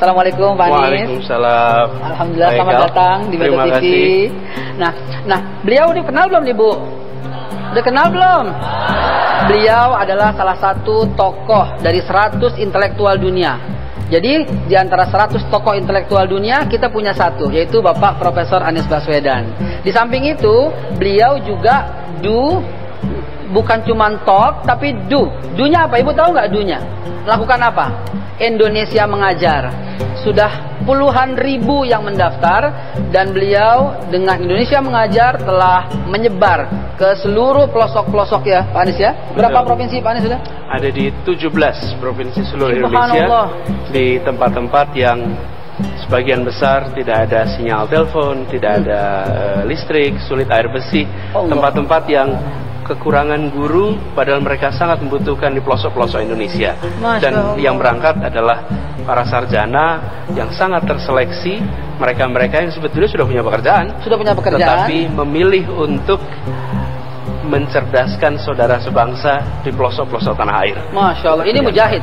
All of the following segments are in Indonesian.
Assalamualaikum Pak Anies. Waalaikumsalam. Alhamdulillah, selamat datang di Metro TV. Nah, beliau udah kenal belum nih Bu? Udah kenal belum? Beliau adalah salah satu tokoh dari 100 intelektual dunia. Jadi di antara 100 tokoh intelektual dunia kita punya satu, yaitu Bapak Profesor Anies Baswedan. Di samping itu beliau juga bukan cuma talk tapi do-nya apa? Ibu tahu nggak do-nya? Lakukan apa? Indonesia Mengajar. Sudah puluhan ribu yang mendaftar dan beliau dengan Indonesia Mengajar telah menyebar ke seluruh pelosok-pelosok ya Pak Anies ya. Berapa provinsi Pak Anies sudah? Ada di 17 provinsi seluruh Indonesia, di tempat-tempat yang sebagian besar tidak ada sinyal telepon, tidak ada listrik, sulit air bersih, tempat-tempat yang kekurangan guru padahal mereka sangat membutuhkan di pelosok-pelosok Indonesia. Dan yang berangkat adalah para sarjana yang sangat terseleksi, mereka-mereka yang sebetulnya sudah punya pekerjaan, tetapi memilih untuk mencerdaskan saudara sebangsa di pelosok-pelosok tanah air. Masya Allah, ini mujahid.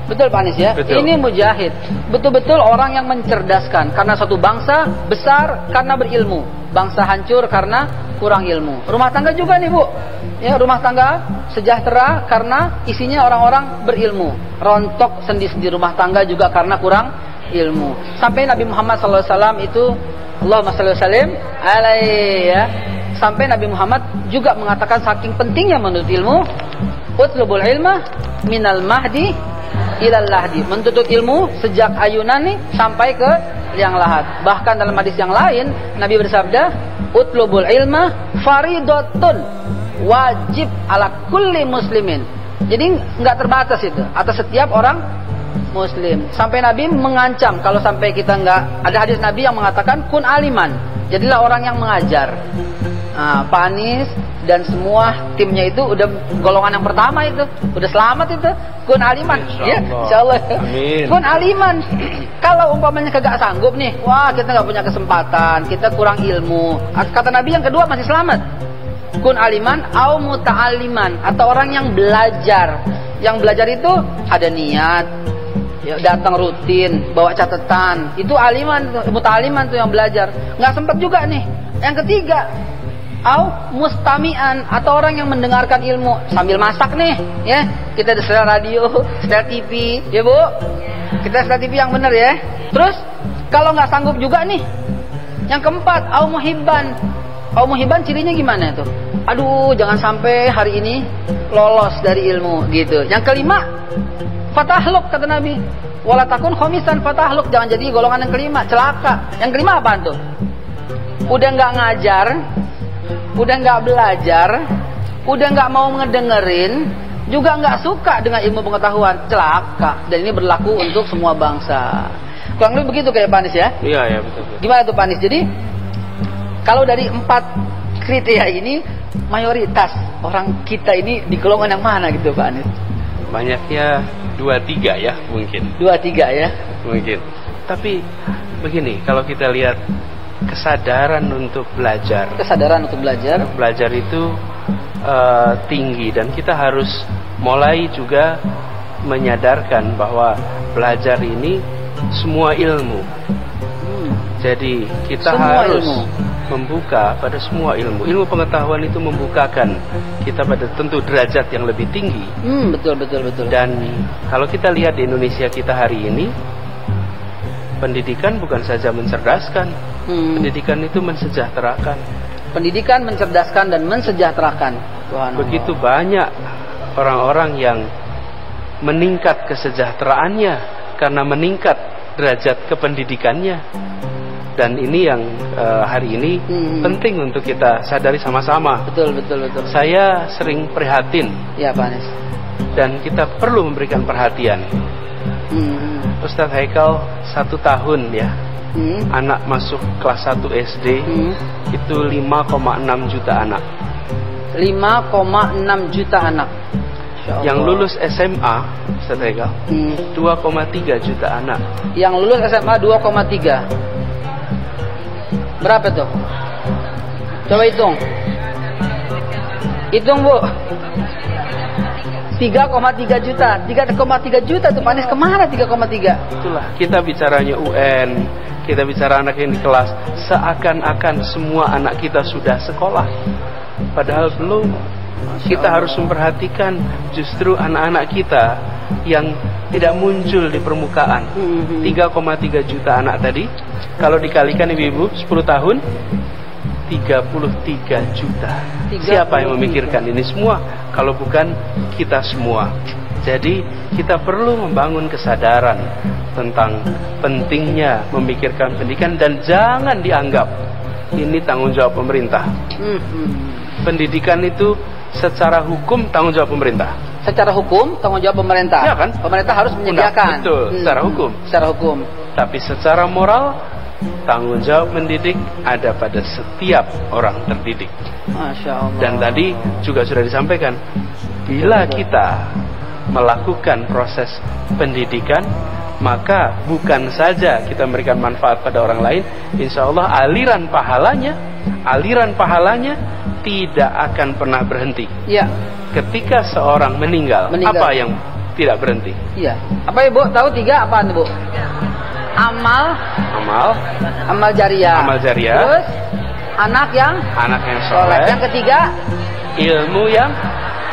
Betul Pak Anies ya? Betul. Ini mujahid. Betul-betul orang yang mencerdaskan. Karena suatu bangsa besar karena berilmu, bangsa hancur karena kurang ilmu. Rumah tangga juga nih Bu. Ya, rumah tangga sejahtera karena isinya orang-orang berilmu. Rontok sendi-sendi rumah tangga juga karena kurang ilmu. Sampai Nabi Muhammad SAW itu, Allahumma shalli wa sallim alaihi ya. Sampai Nabi Muhammad juga mengatakan saking pentingnya menuntut ilmu, utlubul ilma minal mahdi ilal lahdi. Menuntut ilmu sejak ayunan nih sampai ke liang lahat. Bahkan dalam hadis yang lain Nabi bersabda, utlubul ilma faridotun, wajib ala kulli muslimin. Jadi nggak terbatas itu atas setiap orang muslim. Sampai Nabi mengancam kalau sampai kita nggak, ada hadis Nabi yang mengatakan kun aliman, jadilah orang yang mengajar. Nah, Pak Anies dan semua timnya itu udah golongan yang pertama itu, udah selamat itu, kun aliman. Ya, insyaallah. Amin. Kun aliman. Kalau umpamanya kagak sanggup nih, wah kita nggak punya kesempatan, kita kurang ilmu. Kata Nabi yang kedua masih selamat. Kun aliman au muta'alliman, atau orang yang belajar. Yang belajar itu ada niat, ya, datang rutin, bawa catatan. Itu aliman, muta'alliman tuh yang belajar. Nggak sempat juga nih. Yang ketiga, au mustami'an, atau orang yang mendengarkan ilmu sambil masak nih, ya. Kita ada setel radio, setel TV, ya Bu. Kita setel TV yang benar ya. Terus kalau nggak sanggup juga nih, yang keempat, au muhibban. Au muhibban cirinya gimana tuh? Aduh, jangan sampai hari ini lolos dari ilmu gitu. Yang kelima, fatahluk kata Nabi. Wala takun khomisan fatahluk, jangan jadi golongan yang kelima, celaka. Yang kelima apaan tuh? Udah nggak ngajar, udah nggak belajar, udah nggak mau ngedengerin, juga nggak suka dengan ilmu pengetahuan, celaka. Dan ini berlaku untuk semua bangsa. Kurang lebih begitu kayak Pak Anies ya? Iya betul. Gimana tuh Pak Anies? Jadi kalau dari 4 kriteria ini, mayoritas orang kita ini di golongan yang mana gitu Pak Anies? Banyaknya 2-3 ya mungkin. 2-3 ya? Mungkin. Tapi begini, kalau kita lihat kesadaran untuk belajar. Kesadaran untuk belajar. Belajar itu tinggi, dan kita harus mulai juga menyadarkan bahwa belajar ini semua ilmu. Jadi kita semua harus membuka pada semua ilmu. Ilmu pengetahuan itu membukakan kita pada tentu derajat yang lebih tinggi. Betul. Dan kalau kita lihat di Indonesia kita hari ini, pendidikan bukan saja mencerdaskan, pendidikan itu mensejahterakan. Pendidikan mencerdaskan dan mensejahterakan. Begitu banyak orang-orang yang meningkat kesejahteraannya karena meningkat derajat kependidikannya. Dan ini yang hari ini penting untuk kita sadari sama-sama. Betul. Saya sering prihatin. Ya Pak Anies. Dan kita perlu memberikan perhatian. Ustadz Haikal 1 tahun ya, anak masuk kelas 1 SD itu 5,6 juta anak. 5,6 juta anak. Yang lulus SMA, Ustadz Haikal, 2,3 juta anak. Yang lulus SMA 2,3. Berapa tuh? Coba hitung. Hitung Bu. 3,3 juta. 3,3 juta tuh Pak Anies, kemana 3,3? Itulah, kita bicaranya UN, kita bicara anak yang di kelas, seakan-akan semua anak kita sudah sekolah. Padahal belum. Kita harus memperhatikan justru anak-anak kita yang tidak muncul di permukaan. 3,3 juta anak tadi, kalau dikalikan ibu-ibu 10 tahun, 33 juta. Siapa yang memikirkan ini semua kalau bukan kita semua? Jadi kita perlu membangun kesadaran tentang pentingnya memikirkan pendidikan, dan jangan dianggap ini tanggung jawab pemerintah. Pendidikan itu secara hukum tanggung jawab pemerintah. Secara hukum tanggung jawab pemerintah. Ya kan? Pemerintah harus menyediakan. Betul, secara hukum. Secara hukum. Tapi secara moral, tanggung jawab mendidik ada pada setiap orang terdidik. Masya Allah. Dan tadi juga sudah disampaikan, bila kita melakukan proses pendidikan, maka bukan saja kita memberikan manfaat pada orang lain, insya Allah aliran pahalanya tidak akan pernah berhenti. Ya. Ketika seorang meninggal, apa yang tidak berhenti? Iya. Apa Ibu tahu 3 apaan Ibu? Amal jariah. Terus anak yang soleh. Yang ketiga, ilmu yang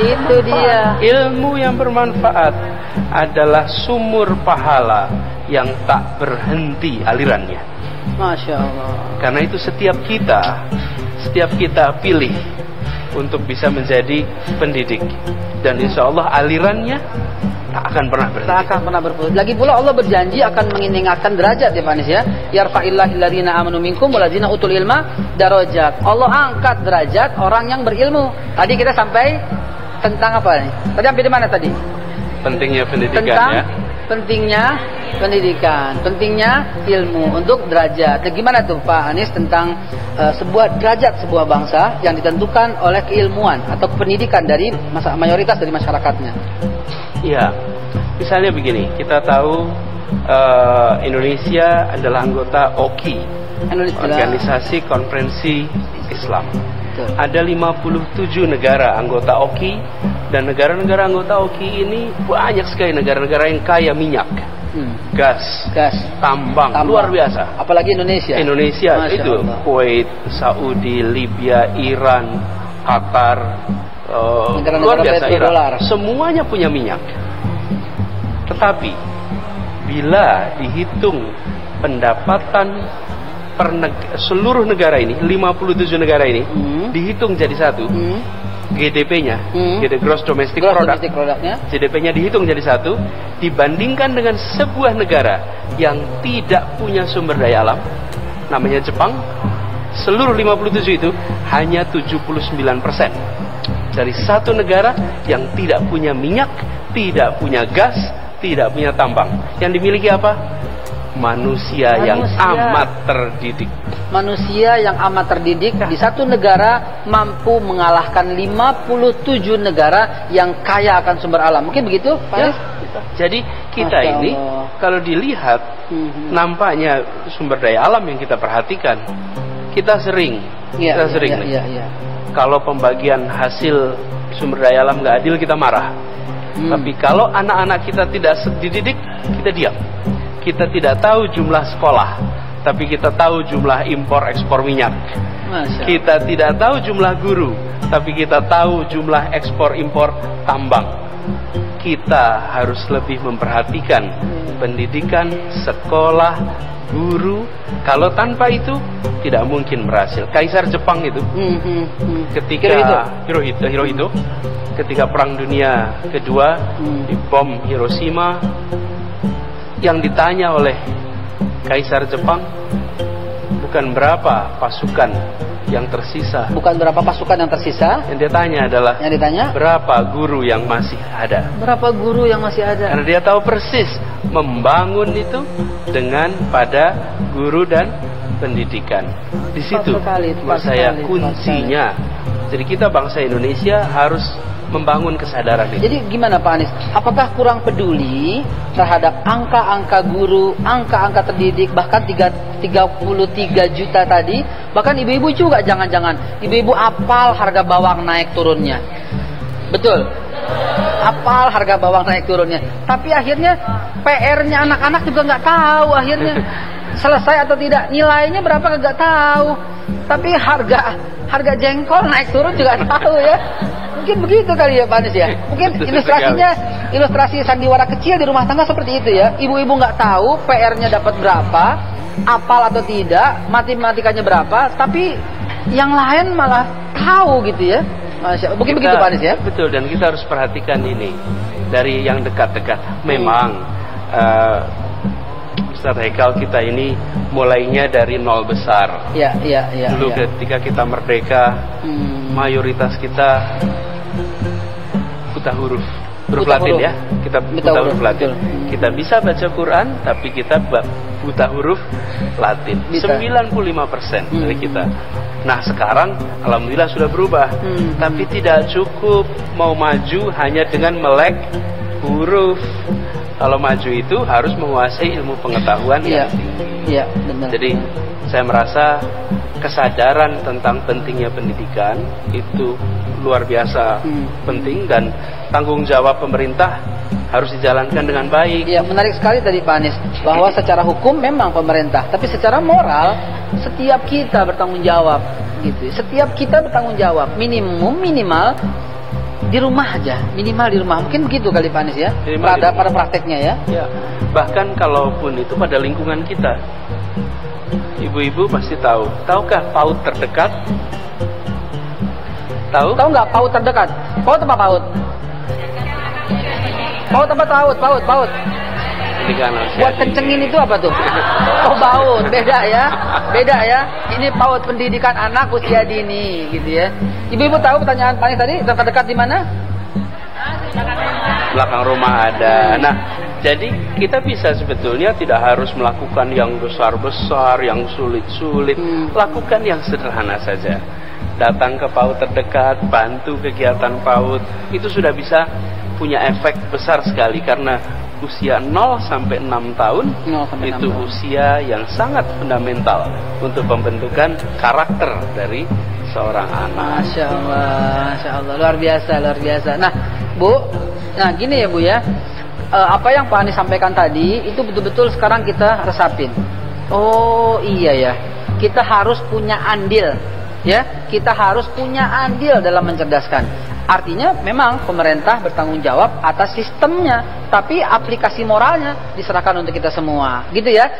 itu dia. Ilmu yang bermanfaat adalah sumur pahala yang tak berhenti alirannya. Masya Allah. Karena itu setiap kita pilih untuk bisa menjadi pendidik, dan insya Allah alirannya tak akan pernah berhenti. Tak akan pernah berhenti. Lagi pula Allah berjanji akan meningkatkan derajat ya Pak Anies ya. Yarfa'illahil ladzina amanu minkum walladzina utul ilma darajat. Allah angkat derajat orang yang berilmu. Tadi kita sampai tentang apa nih? Tadi sampai di mana tadi? Pentingnya pendidikan. Tentang ya. Pentingnya pendidikan, pentingnya ilmu untuk derajat. Nah, gimana tuh Pak Anies tentang sebuah derajat sebuah bangsa yang ditentukan oleh keilmuan atau pendidikan dari mayoritas dari masyarakatnya? Iya, misalnya begini, kita tahu Indonesia adalah anggota OKI, Organisasi Konferensi Islam. Betul. Ada 57 negara anggota OKI, dan negara-negara anggota OKI ini banyak sekali negara-negara yang kaya minyak, gas, tambang, luar biasa. Apalagi Indonesia. Masya itu Allah. Kuwait, Saudi, Libya, Iran, Qatar, luar biasa, Irak. Semuanya punya minyak. Tetapi bila dihitung pendapatan seluruh negara ini, 57 negara ini, dihitung jadi satu, GDP-nya, Gross Domestic Product, GDP-nya dihitung jadi satu, dibandingkan dengan sebuah negara yang tidak punya sumber daya alam, namanya Jepang, seluruh 57 itu hanya 79% dari satu negara yang tidak punya minyak, tidak punya gas, tidak punya tambang. Yang dimiliki apa? Manusia yang amat terdidik. Manusia yang amat terdidik di satu negara mampu mengalahkan 57 negara yang kaya akan sumber alam. Mungkin begitu, Pak Anies? Jadi kita ini kalau dilihat nampaknya sumber daya alam yang kita perhatikan, kita sering kalau pembagian hasil sumber daya alam nggak adil kita marah. Tapi kalau anak-anak kita tidak dididik, kita diam. Kita tidak tahu jumlah sekolah, tapi kita tahu jumlah impor ekspor minyak. Kita tidak tahu jumlah guru, tapi kita tahu jumlah ekspor impor tambang. Kita harus lebih memperhatikan pendidikan, sekolah, guru. Kalau tanpa itu tidak mungkin berhasil. Kaisar Jepang itu ketika Hirohito ketika Perang Dunia Kedua di bom Hiroshima, yang ditanya oleh Kaisar Jepang bukan berapa pasukan yang tersisa. Yang dia tanya adalah berapa guru yang masih ada. Karena dia tahu persis membangun itu dengan pada guru dan pendidikan. Di situ menurut saya kuncinya. Jadi kita bangsa Indonesia harus membangun kesadaran ini. Jadi gimana Pak Anies? Apakah kurang peduli terhadap angka-angka guru, angka-angka terdidik, bahkan 33 juta tadi? Bahkan ibu-ibu juga jangan-jangan. Ibu-ibu apal harga bawang naik turunnya. Betul. Hafal harga bawang naik turunnya. Tapi akhirnya PR-nya anak-anak juga nggak tahu akhirnya. Selesai atau tidak, nilainya berapa nggak tahu. Tapi harga jengkol naik turun juga tahu ya. Mungkin begitu kali ya Pak Anies ya. Mungkin ilustrasinya, ilustrasi sandiwara kecil di rumah tangga seperti itu ya. Ibu-ibu nggak tahu PR-nya dapat berapa, apal atau tidak, matematikanya berapa, tapi yang lain malah tahu gitu ya. Mungkin begitu Pak Anies ya. Betul, dan kita harus perhatikan ini dari yang dekat-dekat. Memang Ustaz Haikal, kita ini mulainya dari nol besar. Iya. Dulu ketika kita merdeka, mayoritas kita buta huruf Latin ya. Kita buta huruf Latin. Kita bisa baca Quran, tapi kita buta huruf Latin. 95% dari kita. Nah sekarang alhamdulillah sudah berubah. Tapi tidak cukup mau maju hanya dengan melek huruf. Kalau maju itu harus menguasai ilmu pengetahuan yang tinggi. Iya, benar. Jadi saya merasa kesadaran tentang pentingnya pendidikan itu luar biasa penting, dan tanggung jawab pemerintah harus dijalankan dengan baik. Iya, menarik sekali tadi Pak Anies, bahwa secara hukum memang pemerintah, tapi secara moral setiap kita bertanggung jawab gitu. Setiap kita bertanggung jawab, minimal di rumah aja, minimal di rumah. Mungkin begitu kali Pak Anies ya. Pada prakteknya ya. Ya. Bahkan kalaupun itu pada lingkungan kita. Ibu-ibu pasti tahu. Tahukah PAUD terdekat? Tahu? Tahu nggak PAUD terdekat? PAUD apa PAUD? PAUD apa PAUD? Buat kencengin itu apa tuh? Oh, PAUD, beda ya. Ini PAUD pendidikan anak usia dini, gitu ya. Ibu-ibu tahu pertanyaan Pak Anies tadi terdekat di mana? Belakang rumah ada. Nah, jadi kita bisa sebetulnya tidak harus melakukan yang besar-besar, yang sulit-sulit. Lakukan yang sederhana saja. Datang ke PAUD terdekat, bantu kegiatan PAUD. Itu sudah bisa punya efek besar sekali, karena usia 0 sampai 6 tahun itu usia yang sangat fundamental untuk pembentukan karakter dari seorang anak. Masya Allah, luar biasa. Nah, Bu, gini ya Bu ya, apa yang Pak Anies sampaikan tadi itu betul-betul sekarang kita resapin. Oh iya ya, kita harus punya andil, ya, kita harus punya andil dalam mencerdaskan. Artinya memang pemerintah bertanggung jawab atas sistemnya, tapi aplikasi moralnya diserahkan untuk kita semua, gitu ya.